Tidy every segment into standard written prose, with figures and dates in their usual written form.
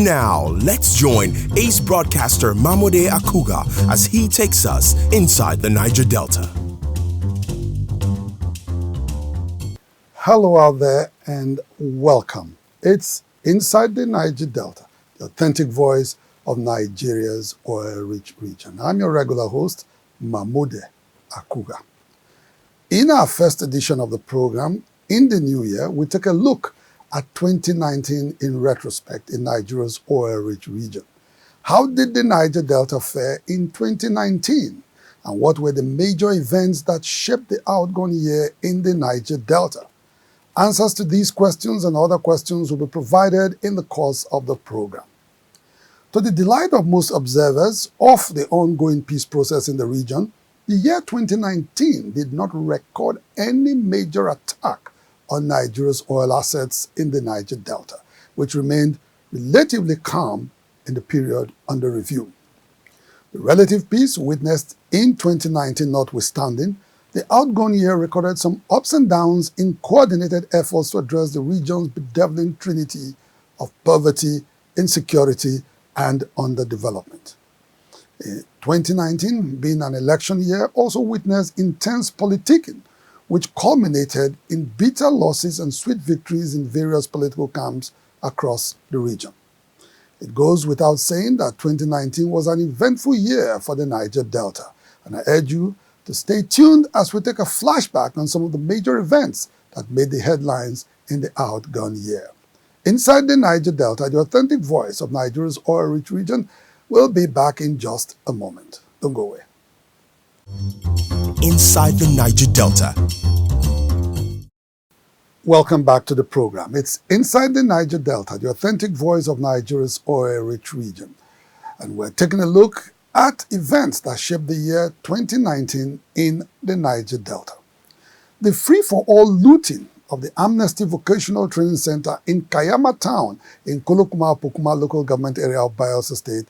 And now, let's join ace broadcaster Mamode Akugha as he takes us inside the Niger Delta. Hello out there and welcome. It's Inside the Niger Delta, the authentic voice of Nigeria's oil-rich region. I'm your regular host, Mamode Akugha. In our first edition of the program, in the new year, we take a look at 2019 in retrospect in Nigeria's oil-rich region. How did the Niger Delta fare in 2019? And what were the major events that shaped the outgone year in the Niger Delta? Answers to these questions and other questions will be provided in the course of the program. To the delight of most observers of the ongoing peace process in the region, the year 2019 did not record any major attack on Nigeria's oil assets in the Niger Delta, which remained relatively calm in the period under review. The relative peace witnessed in 2019 notwithstanding, the outgone year recorded some ups and downs in coordinated efforts to address the region's bedeviling trinity of poverty, insecurity, and underdevelopment. 2019, being an election year, also witnessed intense politicking, which culminated in bitter losses and sweet victories in various political camps across the region. It goes without saying that 2019 was an eventful year for the Niger Delta, and I urge you to stay tuned as we take a flashback on some of the major events that made the headlines in the outgone year. Inside the Niger Delta, the authentic voice of Nigeria's oil-rich region, will be back in just a moment. Don't go away. Inside the Niger Delta. Welcome back to the program. It's Inside the Niger Delta, the authentic voice of Nigeria's oil-rich region. And we're taking a look at events that shaped the year 2019 in the Niger Delta. The free-for-all looting of the Amnesty Vocational Training Center in Kayama Town in Kolokuma-Pokuma local government area of Bayelsa State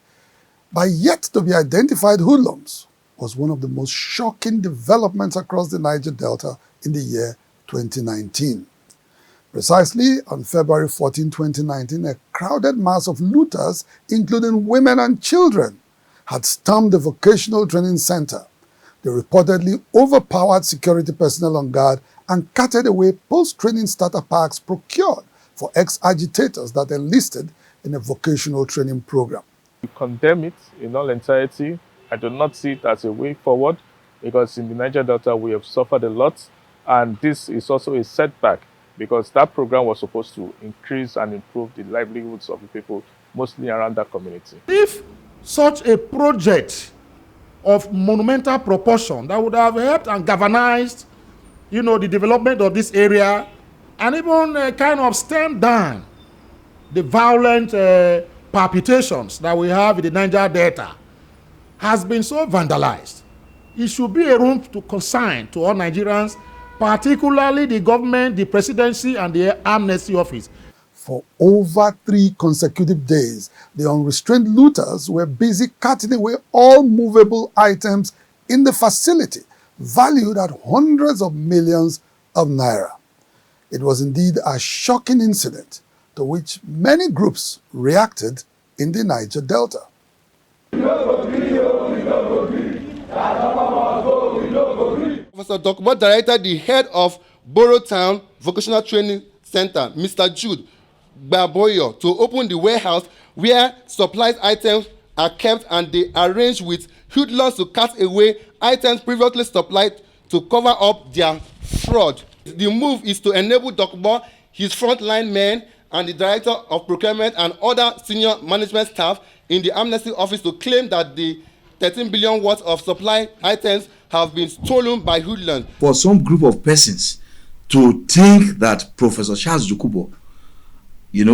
by yet-to-be-identified hoodlums was one of the most shocking developments across the Niger Delta in the year 2019. Precisely on February 14, 2019, a crowded mass of looters, including women and children, had stormed the vocational training center. They reportedly overpowered security personnel on guard and carted away post-training starter packs procured for ex-agitators that enlisted in a vocational training program. We condemn it in all entirety. I do not see it as a way forward because in the Niger Delta we have suffered a lot, and this is also a setback because that program was supposed to increase and improve the livelihoods of the people mostly around that community. If such a project of monumental proportion that would have helped and galvanized, the development of this area and even kind of stemmed down the violent palpitations that we have in the Niger Delta has been so vandalized, it should be a room to consign to all Nigerians, particularly the government, the presidency, and the amnesty office. For over 3 consecutive days, the unrestrained looters were busy cutting away all movable items in the facility, valued at hundreds of millions of naira. It was indeed a shocking incident to which many groups reacted in the Niger Delta. Professor Dokbo directed the head of Borough Town Vocational Training Center, Mr. Jude Baboyo, to open the warehouse where supplied items are kept, and they arranged with hoodlums to cut away items previously supplied to cover up their fraud. The move is to enable Dokbo, his frontline men, and the director of procurement and other senior management staff in the amnesty office to claim that the 13 billion worth of supply items have been stolen by hoodlums. For some group of persons to think that Professor Charles Jukubo,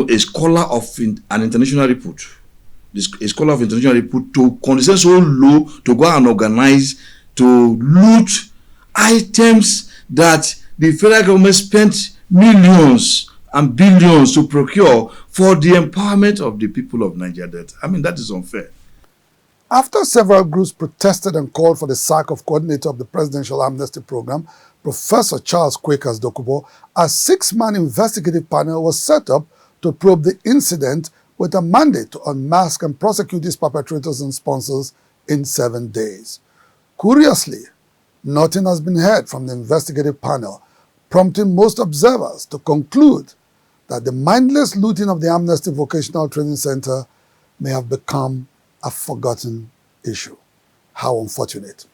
a scholar of an international repute, a scholar of international repute, to condescend so low to go and organize to loot items that the federal government spent millions and billions to procure for the empowerment of the people of Niger Delta. I mean, that is unfair. After several groups protested and called for the sack of coordinator of the Presidential Amnesty Program, Professor Charles Quakers Dokubo, a 6-man investigative panel was set up to probe the incident with a mandate to unmask and prosecute its perpetrators and sponsors in 7 days. Curiously, nothing has been heard from the investigative panel, prompting most observers to conclude that the mindless looting of the Amnesty Vocational Training Center may have become a forgotten issue. How unfortunate.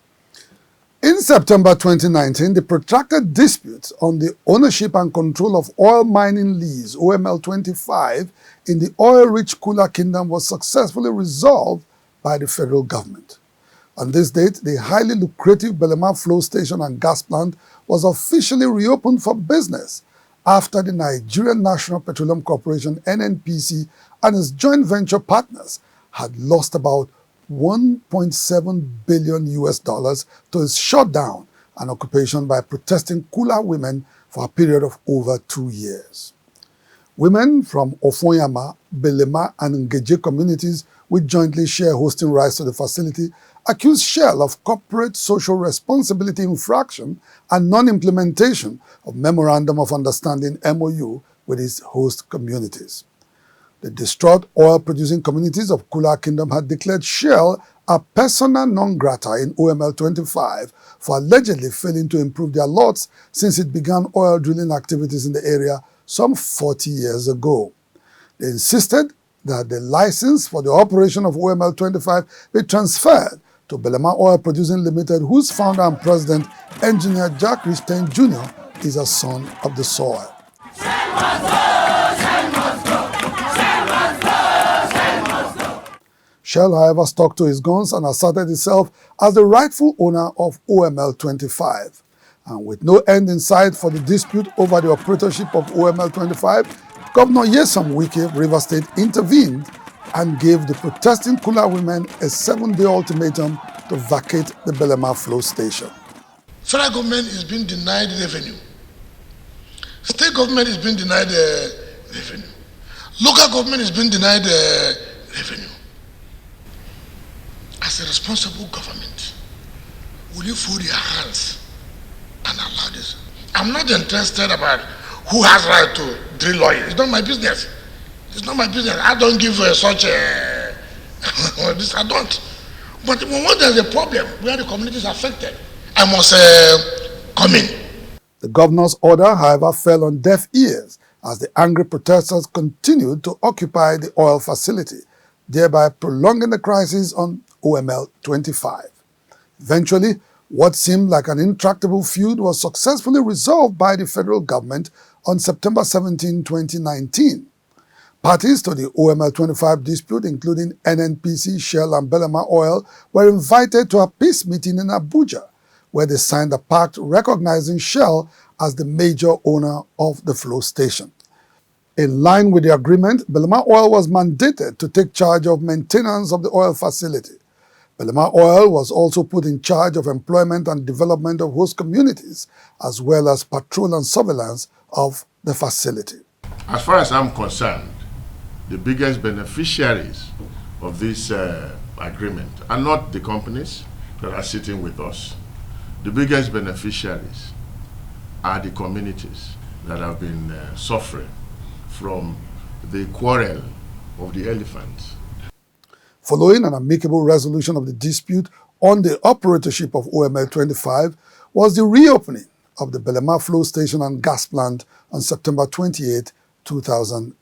In September 2019, the protracted dispute on the ownership and control of oil mining lease, OML 25, in the oil-rich Kula Kingdom was successfully resolved by the federal government. On this date, the highly lucrative Belema Flow Station and gas plant was officially reopened for business after the Nigerian National Petroleum Corporation, NNPC, and its joint venture partners had lost about $1.7 billion to its shutdown and occupation by protesting Kula women for a period of over 2 years. Women from Ofonyama, Belema, and Ngeje communities, which jointly share hosting rights to the facility, accused Shell of corporate social responsibility infraction and non-implementation of Memorandum of Understanding MOU with its host communities. The distraught oil-producing communities of Kula Kingdom had declared Shell a persona non grata in OML 25 for allegedly failing to improve their lots since it began oil drilling activities in the area some 40 years ago. They insisted that the license for the operation of OML 25 be transferred to Belema Oil Producing Limited, whose founder and president, engineer Jack Richtain Jr., is a son of the soil. Shell, however, stuck to its guns and asserted itself as the rightful owner of OML 25. And with no end in sight for the dispute over the operatorship of OML 25, Governor Nyesom Wike of Rivers State intervened and gave the protesting Kula women a 7-day ultimatum to vacate the Belema Flow Station. Federal government is being denied revenue. State government is being denied revenue. Local government is being denied revenue. As a responsible government, will you fold your hands and allow this? I'm not interested about who has right to drill oil. It's not my business. It's not my business. I don't give such a this. I don't. But when there's a problem where the community is affected, I must come in. The governor's order, however, fell on deaf ears as the angry protesters continued to occupy the oil facility, thereby prolonging the crisis on OML 25. Eventually, what seemed like an intractable feud was successfully resolved by the federal government on September 17, 2019. Parties to the OML 25 dispute, including NNPC, Shell, and Belema Oil, were invited to a peace meeting in Abuja, where they signed a pact recognizing Shell as the major owner of the flow station. In line with the agreement, Belema Oil was mandated to take charge of maintenance of the oil facility. Belema Oil was also put in charge of employment and development of host communities, as well as patrol and surveillance of the facility. As far as I'm concerned, the biggest beneficiaries of this agreement are not the companies that are sitting with us. The biggest beneficiaries are the communities that have been suffering from the quarrel of the elephants. Following an amicable resolution of the dispute on the operatorship of OML 25 was the reopening of the Belema Flow Station and gas plant on September 28, 2019.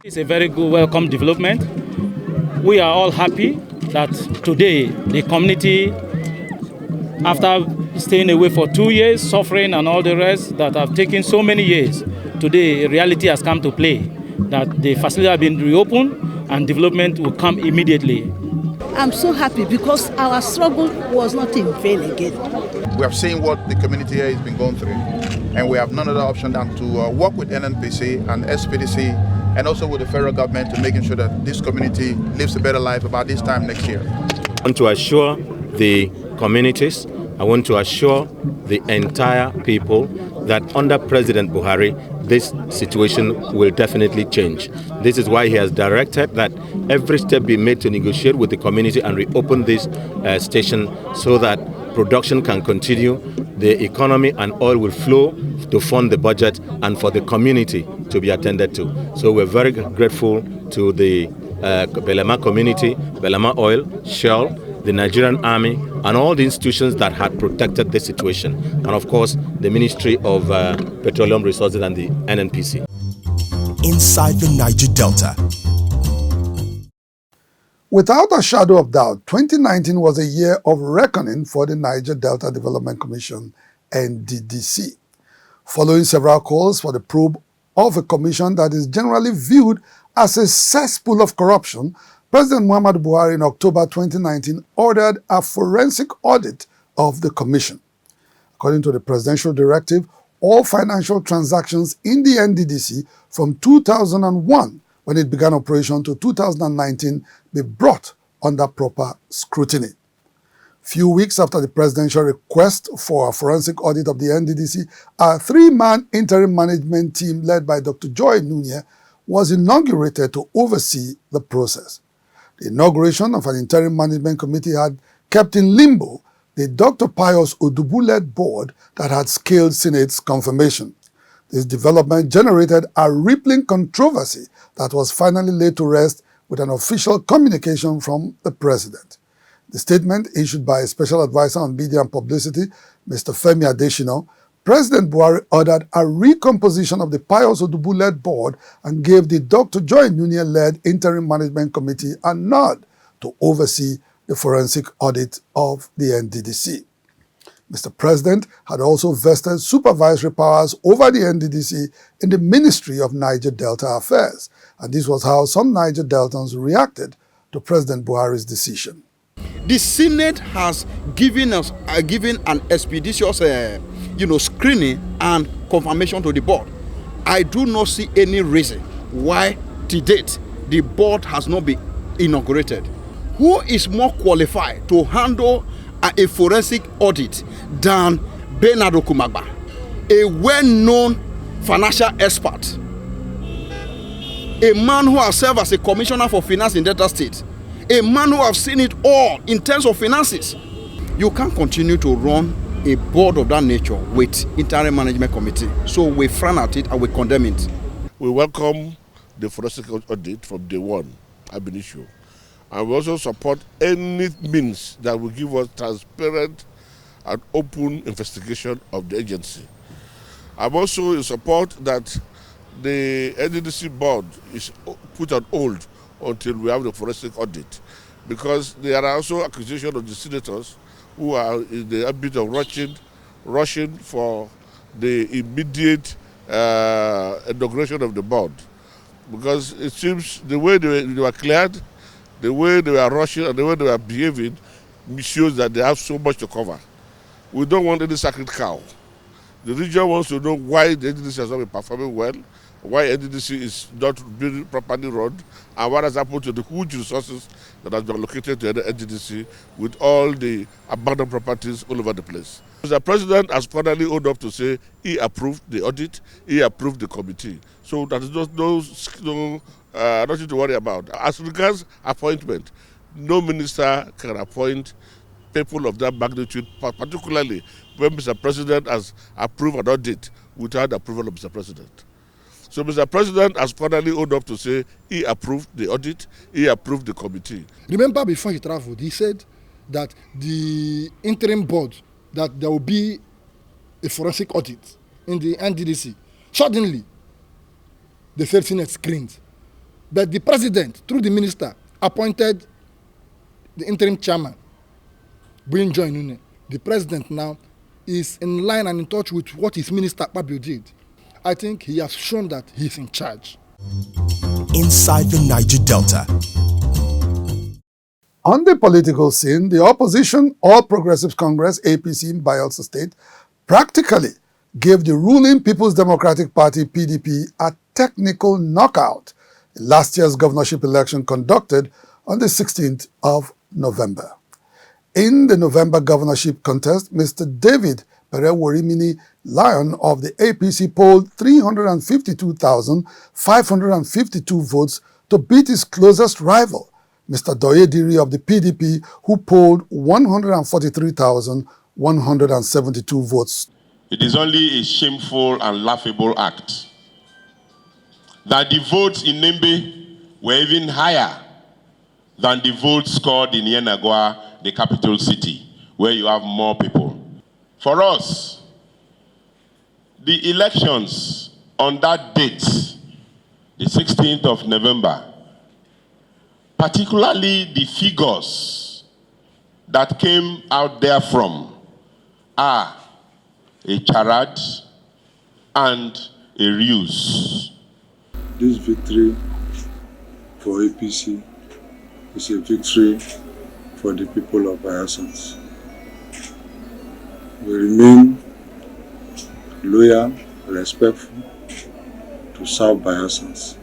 It's a very good, welcome development. We are all happy that today the community, after staying away for 2 years, suffering and all the rest that have taken so many years, today reality has come to play that the facility has been reopened and development will come immediately. I'm so happy because our struggle was not in vain again. We have seen what the community here has been going through, and we have none other option than to work with NNPC and SPDC and also with the federal government to making sure that this community lives a better life about this time next year. I want to assure the communities, I want to assure the entire people that under President Buhari, this situation will definitely change. This is why he has directed that every step be made to negotiate with the community and reopen this station so that production can continue, the economy and oil will flow to fund the budget and for the community to be attended to. So we're very grateful to the Belema community, Belema Oil, Shell, the Nigerian Army, and all the institutions that had protected the situation. And of course, the Ministry of Petroleum Resources and the NNPC. Inside the Niger Delta. Without a shadow of doubt, 2019 was a year of reckoning for the Niger Delta Development Commission, NDDC. Following several calls for the probe of a commission that is generally viewed as a cesspool of corruption, President Muhammadu Buhari in October 2019 ordered a forensic audit of the commission. According to the presidential directive, all financial transactions in the NDDC from 2001, when it began operation, to 2019 be brought under proper scrutiny. Few weeks after the presidential request for a forensic audit of the NDDC, a three-man interim management team led by Dr. Joy Nunye was inaugurated to oversee the process. The inauguration of an interim management committee had kept in limbo the Dr. Pius Odubu-led board that had scaled Senate's confirmation. This development generated a rippling controversy that was finally laid to rest with an official communication from the president. The statement issued by a special advisor on media and publicity, Mr. Femi Adesina, President Buhari ordered a recomposition of the Pius Odubu-led board and gave the Dr. Joy Nunye-led interim management committee a nod to oversee the forensic audit of the NDDC. Mr. President had also vested supervisory powers over the NDDC in the Ministry of Niger Delta Affairs, and this was how some Niger Deltans reacted to President Buhari's decision. The Senate has given us an expeditious screening and confirmation to the board. I do not see any reason why to date the board has not been inaugurated. Who is more qualified to handle a forensic audit than Bernard Okumagba, a well-known financial expert, a man who has served as a commissioner for finance in Delta State, a man who has seen it all in terms of finances. You can't continue to run a board of that nature with interim management committee. So we frown at it and we condemn it. We welcome the forensic audit from day one, ab initio. And we also support any means that will give us transparent and open investigation of the agency. I'm also in support that the NDDC board is put on hold until we have the forensic audit, because there are also accusations of the senators who are in the habit of rushing for the immediate inauguration of the board, because it seems the way they were cleared, the way they were rushing and the way they were behaving shows that they have so much to cover. We don't want any sacred cow. The region wants to know why the NDDC has not been performing well, why NDDC is not being properly run, and what has happened to the huge resources that has been allocated to the NDDC with all the abandoned properties all over the place. The president has finally owned up to say he approved the audit, he approved the committee. So there is nothing to worry about. As regards appointment, no minister can appoint people of that magnitude, particularly when Mr. President has approved an audit without the approval of Mr. President. So Mr. President has finally owned up to say he approved the audit, he approved the committee. Remember, before he traveled, he said that the interim board, that there will be a forensic audit in the NDDC. Suddenly, the third Senate screened. But the president, through the minister, appointed the interim chairman, Brin Joy Nunye. The president now is in line and in touch with what his minister Akpabio did. I think he has shown that he is in charge. Inside the Niger Delta. On the political scene, the opposition All Progressives Congress, APC in Bayelsa State, practically gave the ruling People's Democratic Party, PDP, a technical knockout in last year's governorship election conducted on the 16th of November. In the November governorship contest, Mr. David Pereworimini Lion of the APC polled 352,552 votes to beat his closest rival, Mr. Doyediri of the PDP, who polled 143,100 172 votes. It is only a shameful and laughable act that the votes in Nembe were even higher than the votes scored in Yenagoa, the capital city, where you have more people. For us, the elections on that date, the 16th of November, particularly the figures that came out therefrom, are a charade and a ruse. This victory for APC is a victory for the people of Bayelsans. We remain loyal, respectful to South Bayelsans.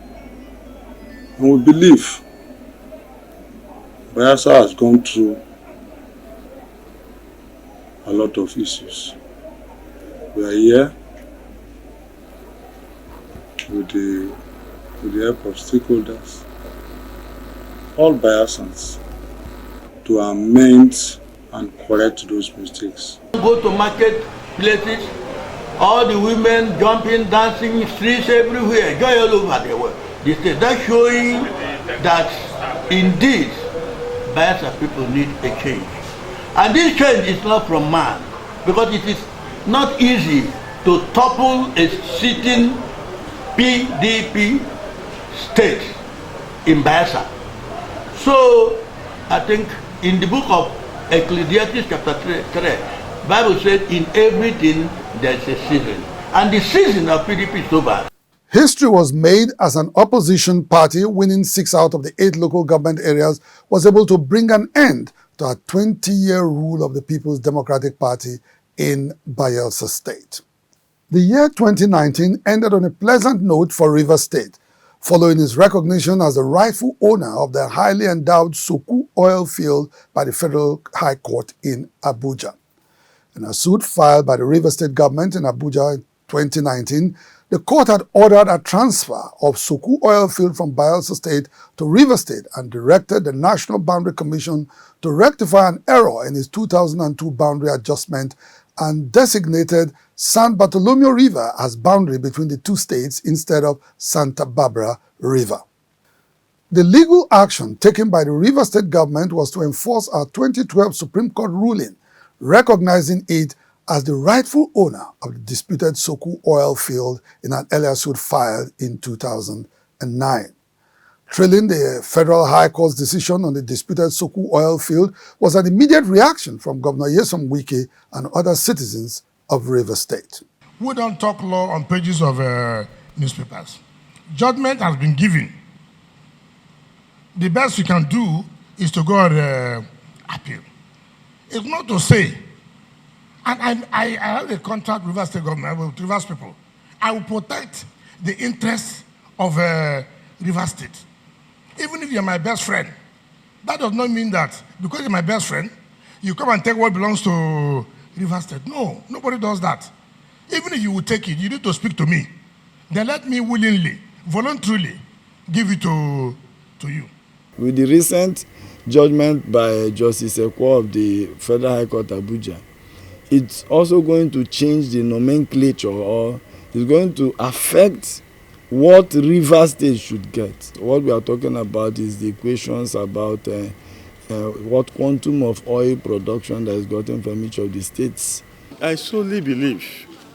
And we believe Bayelsa has gone through a lot of issues. We are here with the help of stakeholders, all Bayelsans, to amend and correct those mistakes. Go to market places, all the women jumping, dancing, streets everywhere, joy all over the world. That's showing that indeed Bayelsa people need a change. And this change is not from man, because it is not easy to topple a sitting PDP state in Bayelsa. So I think in the book of Ecclesiastes chapter 3, Bible said in everything there is a season. And the season of PDP is over. History was made as an opposition party winning 6 out of the 8 local government areas was able to bring an end to a 20-year rule of the People's Democratic Party in Bayelsa State. The year 2019 ended on a pleasant note for Rivers State, following its recognition as the rightful owner of the highly endowed Soku oil field by the Federal High Court in Abuja. In a suit filed by the Rivers State government in Abuja in 2019, the court had ordered a transfer of Soku oil field from Bayelsa State to Rivers State and directed the National Boundary Commission to rectify an error in its 2002 boundary adjustment and designated San Bartolomeo River as boundary between the two states instead of Santa Barbara River. The legal action taken by the Rivers State government was to enforce a 2012 Supreme Court ruling recognizing it as the rightful owner of the disputed Soku oil field in an earlier suit filed in 2009. Trailing the Federal High Court's decision on the disputed Soku oil field was an immediate reaction from Governor Nyesom Wike and other citizens of Rivers State. We don't talk law on pages of newspapers. Judgment has been given. The best we can do is to go on appeal. It's not to say, and I have a contract with Rivers State government, with Rivers people. I will protect the interests of Rivers State. Even if you're my best friend, that does not mean that because you're my best friend, you come and take what belongs to Rivers State. No, nobody does that. Even if you will take it, you need to speak to me. Then let me willingly, voluntarily give it to you. With the recent judgment by Justice Ekwo of the Federal High Court Abuja, it's also going to change the nomenclature, or it's going to affect what Rivers State should get. What we are talking about is the equations about what quantum of oil production that is gotten from each of the states. I solely believe,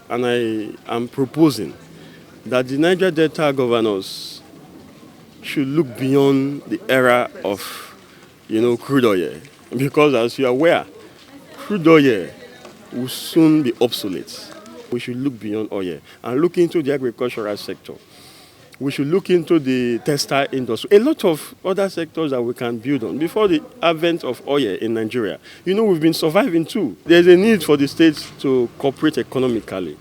and I am proposing, that the Niger Delta governors should look beyond the era of, crude oil. Because as you are aware, crude oil will soon be obsolete. We should look beyond oil and look into the agricultural sector. We should look into the textile industry, a lot of other sectors that we can build on before the advent of oil in Nigeria. We've been surviving too. There's a need for the states to cooperate economically.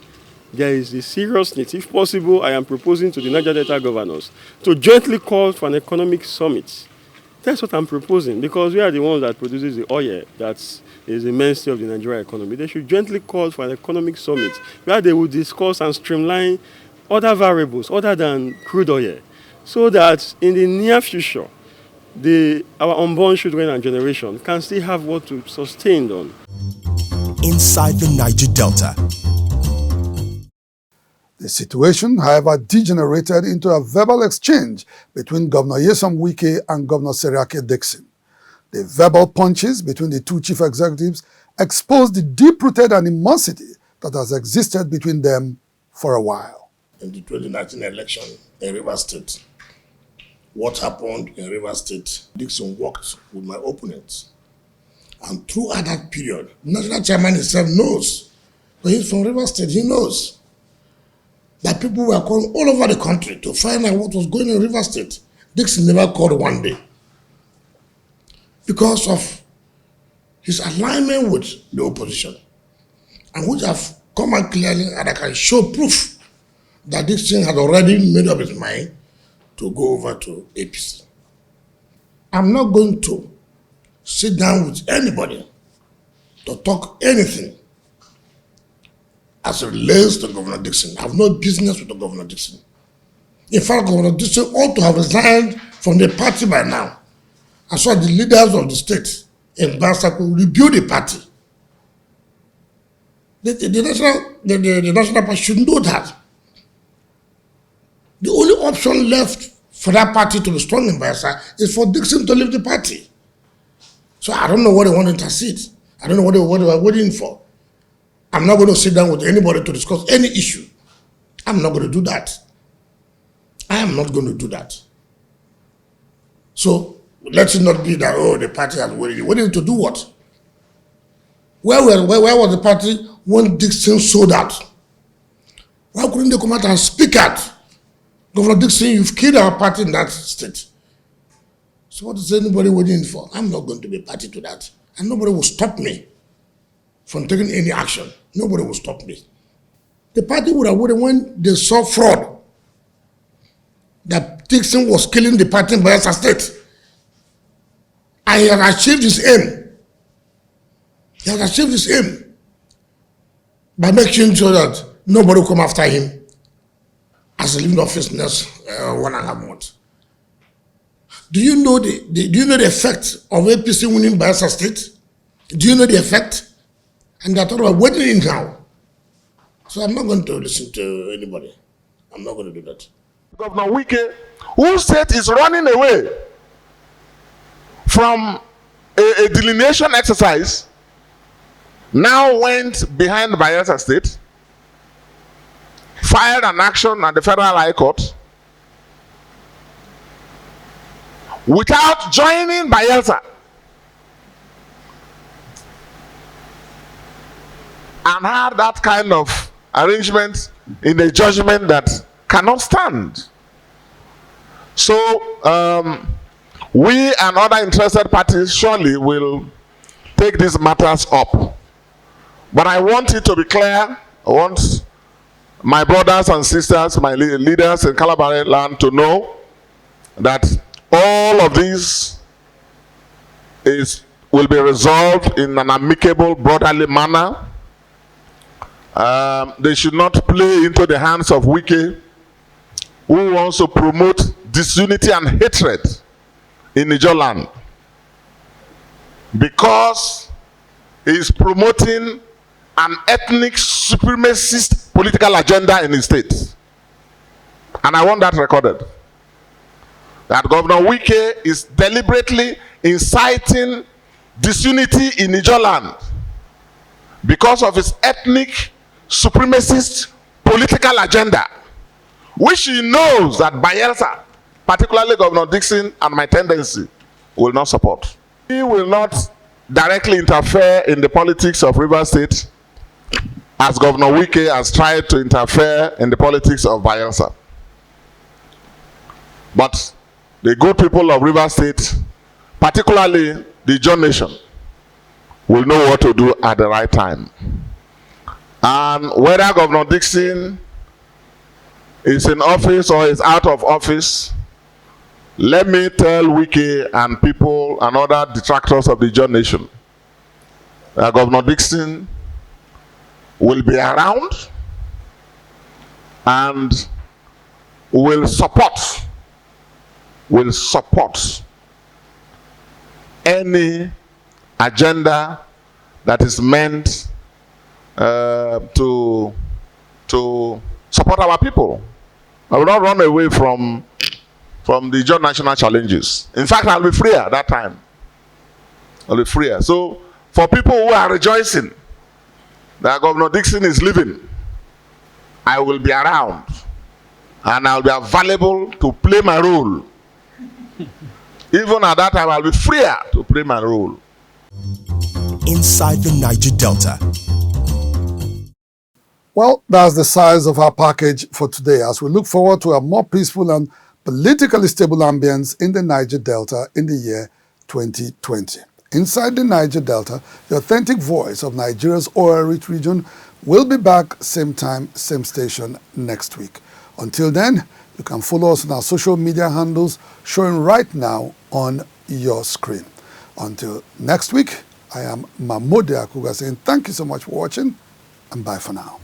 There is a serious need. If possible, I am proposing to the Niger Delta governors to jointly call for an economic summit. That's what I'm proposing, because we are the ones that produces the oil that is the mainstay of the Nigerian economy. They should jointly call for an economic summit where they will discuss and streamline other variables other than crude oil, so that in the near future, our unborn children and generation can still have what to sustain on. inside the Niger Delta. The situation, however, degenerated into a verbal exchange between Governor Nyesom Wike and Governor Seriake Dickson. The verbal punches between the two chief executives exposed the deep-rooted animosity that has existed between them for a while. In the 2019 election in Rivers State, what happened in Rivers State, Dickson worked with my opponents. And throughout that period, the national chairman himself knows, but he's from Rivers State, he knows that people were calling all over the country to find out what was going on in Rivers State. Dickson never called one day because of his alignment with the opposition, and which have come out clearly, and I can show proof that Dickson had already made up his mind to go over to APC. I'm not going to sit down with anybody to talk anything as it relates to Governor Dickson. I have no business with the Governor Dickson. In fact, Governor Dickson ought to have resigned from the party by now. I saw the leaders of the state in Bansaku rebuild the party. The National Party should know that. The only option left for that party to be strong in Bayelsa is for Dickson to leave the party. So I don't know what they want to intercede. I don't know what they were waiting for. I'm not going to sit down with anybody to discuss any issue. I'm not going to do that. I am not going to do that. So let it not be that, oh, the party has waited. Waiting to do what? Where was the party when Dickson sold out? Why couldn't they come out and speak out? Governor Dickson, you've killed our party in that state. So what is anybody waiting for? I'm not going to be party to that. And nobody will stop me from taking any action. Nobody will stop me. The party would have waited when they saw fraud, that Dickson was killing the party in Bayelsa State. And he has achieved his aim. He has achieved his aim by making sure that nobody will come after him as a living office next 1.5 months. Do you know the effect of APC winning Bayelsa State? Do you know the effect? And they're talking about waiting in now. So I'm not going to listen to anybody. I'm not going to do that. Governor Wike, whose state is running away from a delineation exercise, now went behind Bayelsa State, filed an action at the Federal High Court without joining Bayelsa, and had that kind of arrangement in a judgment that cannot stand. So we and other interested parties surely will take these matters up. But I want it to be clear, I want my brothers and sisters, my leaders in Calabar land to know that all of these will be resolved in an amicable, brotherly manner. They should not play into the hands of Wike, who wants to promote disunity and hatred in Niger land, because he is promoting an ethnic supremacist political agenda in his state. And I want that recorded, that Governor Wike is deliberately inciting disunity in Niger land because of his ethnic supremacist political agenda, which he knows that Bayelsa, particularly Governor Dickson and my tendency, will not support. He will not directly interfere in the politics of Rivers State as Governor Wike has tried to interfere in the politics of Bayelsa. But the good people of Rivers State, particularly the John Nation, will know what to do at the right time. And whether Governor Dickson is in office or is out of office, let me tell Wike and people and other detractors of the John Nation that Governor Dickson will be around and will support any agenda that is meant to support our people. I will not run away from the joint national challenges. In fact, I'll be freer that time. I'll be freer. So, for people who are rejoicing that Governor Dixon is leaving, I will be around and I'll be available to play my role. Even at that time, I'll be freer to play my role. Inside the Niger Delta. Well, that's the size of our package for today as we look forward to a more peaceful and politically stable ambience in the Niger Delta in the year 2020. Inside the Niger Delta, the authentic voice of Nigeria's oil-rich region will be back same time, same station next week. Until then, you can follow us on our social media handles showing right now on your screen. Until next week, I am Mamode Akugha saying thank you so much for watching and bye for now.